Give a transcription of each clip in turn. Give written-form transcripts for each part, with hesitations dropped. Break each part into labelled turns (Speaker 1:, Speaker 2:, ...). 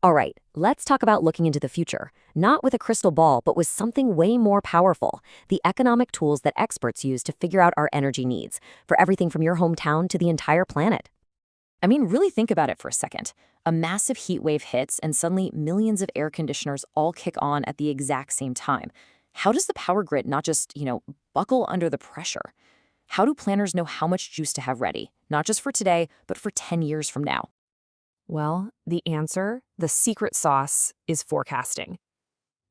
Speaker 1: All right, let's talk about looking into the future, not with a crystal ball, but with something way more powerful, the economic tools that experts use to figure out our energy needs, for everything from your hometown to the entire planet.
Speaker 2: I mean, really think about it for a second. A massive heat wave hits, and suddenly millions of air conditioners all kick on at the exact same time. How does the power grid not just, buckle under the pressure? How do planners know how much juice to have ready, not just for today, but for 10 years from now?
Speaker 3: Well, the answer, the secret sauce, is forecasting.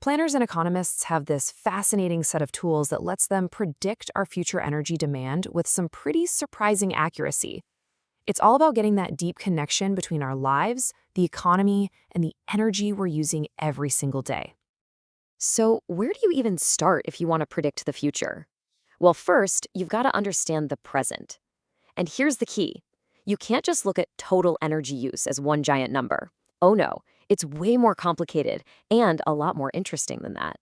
Speaker 3: Planners and economists have this fascinating set of tools that lets them predict our future energy demand with some pretty surprising accuracy. It's all about getting that deep connection between our lives, the economy, and the energy we're using every single day.
Speaker 1: So, where do you even start if you want to predict the future? Well, first, you've got to understand the present. And here's the key. You can't just look at total energy use as one giant number. Oh no, it's way more complicated and a lot more interesting than that.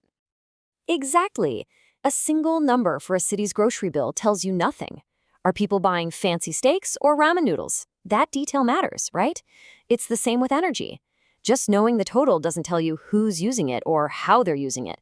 Speaker 1: Exactly. A single number for a city's grocery bill tells you nothing. Are people buying fancy steaks or ramen noodles? That detail matters, right? It's the same with energy. Just knowing the total doesn't tell you who's using it or how they're using it.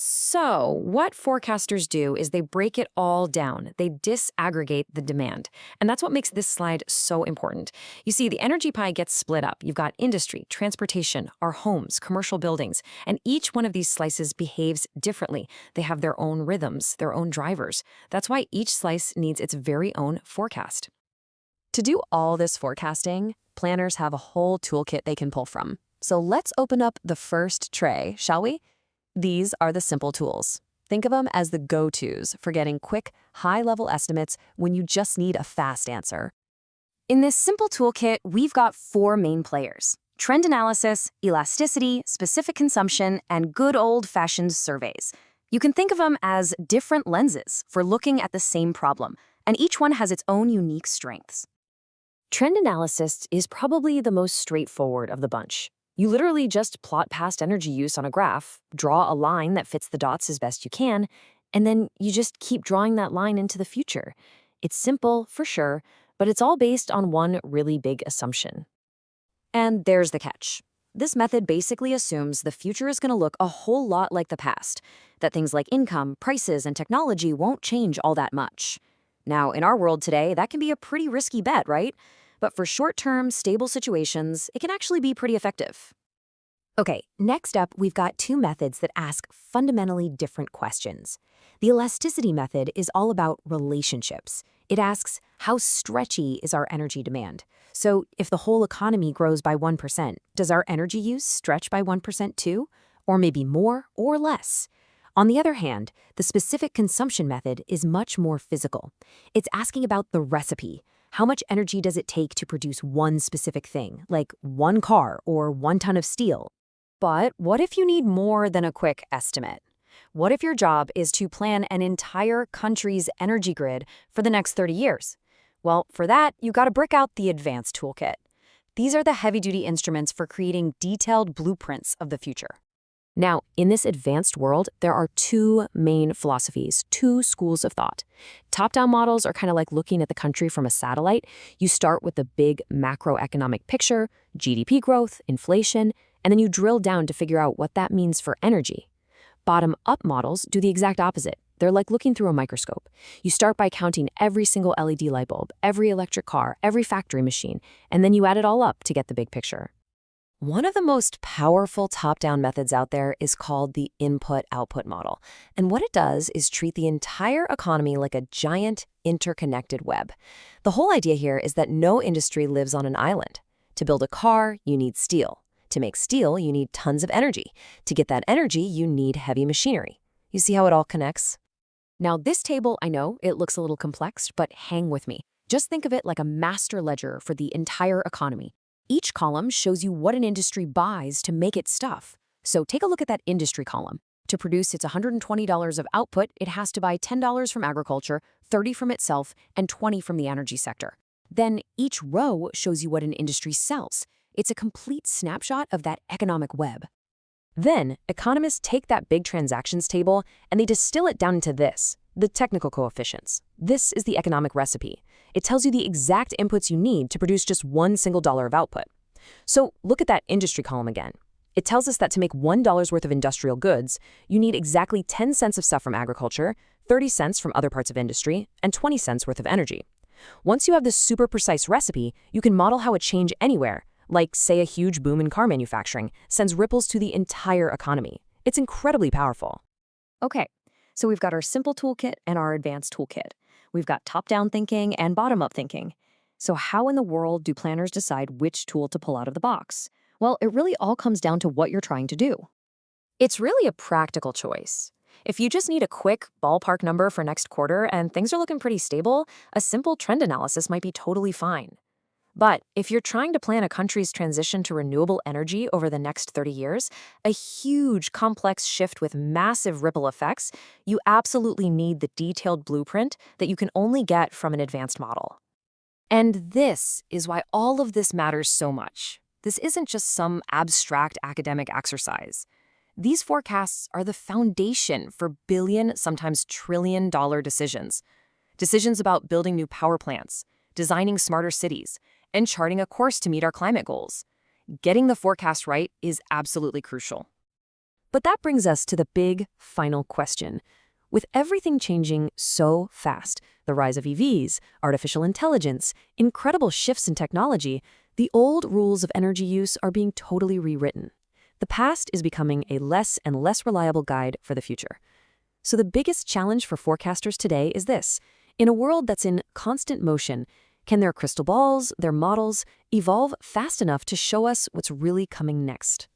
Speaker 2: So, what forecasters do is they break it all down. They disaggregate the demand. And that's what makes this slide so important. You see, the energy pie gets split up. You've got industry, transportation, our homes, commercial buildings, and each one of these slices behaves differently. They have their own rhythms, their own drivers. That's why each slice needs its very own forecast.
Speaker 3: To do all this forecasting, planners have a whole toolkit they can pull from. So let's open up the first tray, shall we? These are the simple tools. Think of them as the go-tos for getting quick, high-level estimates when you just need a fast answer.
Speaker 2: In this simple toolkit, we've got 4 main players: trend analysis, elasticity, specific consumption, and good old-fashioned surveys. You can think of them as different lenses for looking at the same problem, and each one has its own unique strengths.
Speaker 1: Trend analysis is probably the most straightforward of the bunch. You literally just plot past energy use on a graph, draw a line that fits the dots as best you can, and then you just keep drawing that line into the future. It's simple, for sure, but it's all based on one really big assumption. And there's the catch. This method basically assumes the future is going to look a whole lot like the past, that things like income, prices, and technology won't change all that much. Now, in our world today, that can be a pretty risky bet, right? But for short-term, stable situations, it can actually be pretty effective. Okay, next up, we've got 2 methods that ask fundamentally different questions. The elasticity method is all about relationships. It asks, how stretchy is our energy demand? So if the whole economy grows by 1%, does our energy use stretch by 1% too? Or maybe more or less? On the other hand, the specific consumption method is much more physical. It's asking about the recipe. How much energy does it take to produce one specific thing, like 1 car or 1 ton of steel? But what if you need more than a quick estimate? What if your job is to plan an entire country's energy grid for the next 30 years? Well, for that, you got to break out the advanced toolkit. These are the heavy-duty instruments for creating detailed blueprints of the future. Now, in this advanced world, there are 2 main philosophies, 2 schools of thought. Top-down models are kind of like looking at the country from a satellite. You start with the big macroeconomic picture, GDP growth, inflation, and then you drill down to figure out what that means for energy. Bottom-up models do the exact opposite. They're like looking through a microscope. You start by counting every single LED light bulb, every electric car, every factory machine, and then you add it all up to get the big picture. One of the most powerful top-down methods out there is called the input-output model. And what it does is treat the entire economy like a giant interconnected web. The whole idea here is that no industry lives on an island. To build a car, you need steel. To make steel, you need tons of energy. To get that energy, you need heavy machinery. You see how it all connects? Now, this table, I know, it looks a little complex, but hang with me. Just think of it like a master ledger for the entire economy. Each column shows you what an industry buys to make its stuff. So take a look at that industry column. To produce its $120 of output, it has to buy $10 from agriculture, $30 from itself, and $20 from the energy sector. Then each row shows you what an industry sells. It's a complete snapshot of that economic web. Then economists take that big transactions table and they distill it down into this, the technical coefficients. This is the economic recipe. It tells you the exact inputs you need to produce just one single dollar of output.
Speaker 3: So look at that industry column again. It tells us that to make $1 worth of industrial goods, you need exactly 10 cents of stuff from agriculture, 30 cents from other parts of industry, and 20 cents worth of energy. Once you have this super precise recipe, you can model how a change anywhere, like, say, a huge boom in car manufacturing, sends ripples to the entire economy. It's incredibly powerful.
Speaker 1: Okay, so we've got our simple toolkit and our advanced toolkit. We've got top-down thinking and bottom-up thinking. So how in the world do planners decide which tool to pull out of the box? Well, it really all comes down to what you're trying to do.
Speaker 2: It's really a practical choice. If you just need a quick ballpark number for next quarter and things are looking pretty stable, a simple trend analysis might be totally fine. But if you're trying to plan a country's transition to renewable energy over the next 30 years, a huge, complex shift with massive ripple effects, you absolutely need the detailed blueprint that you can only get from an advanced model. And this is why all of this matters so much. This isn't just some abstract academic exercise. These forecasts are the foundation for billion, sometimes trillion-dollar decisions. Decisions about building new power plants, designing smarter cities, and charting a course to meet our climate goals. Getting the forecast right is absolutely crucial.
Speaker 3: But that brings us to the big, final question. With everything changing so fast, the rise of EVs, artificial intelligence, incredible shifts in technology, the old rules of energy use are being totally rewritten. The past is becoming a less and less reliable guide for the future. So the biggest challenge for forecasters today is this. In a world that's in constant motion, can their crystal balls, their models, evolve fast enough to show us what's really coming next?